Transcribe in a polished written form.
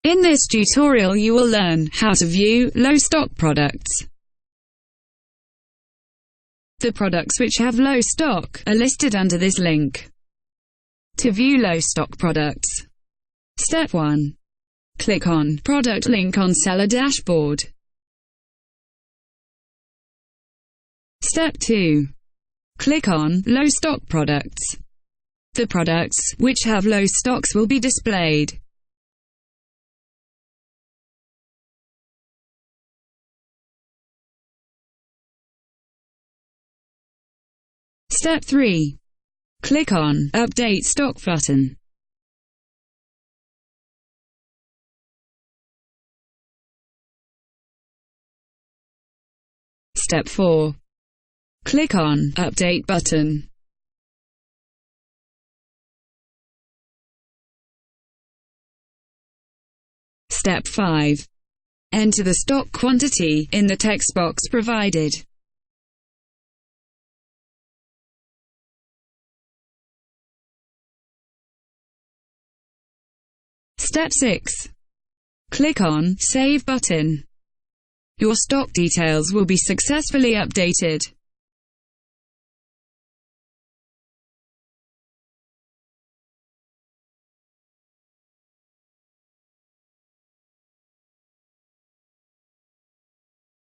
In this tutorial you will learn how to view low stock products. The products which have low stock are listed under this link. To view low stock products. Step 1. Click on Product link on Seller Dashboard. Step 2. Click on Low stock products. The products which have low stocks will be displayed. Step 3. Click on Update Stock button. Step 4. Click on Update button. Step 5. Enter the stock quantity in the text box provided. Step 6. Click on Save button. Your stock details will be successfully updated.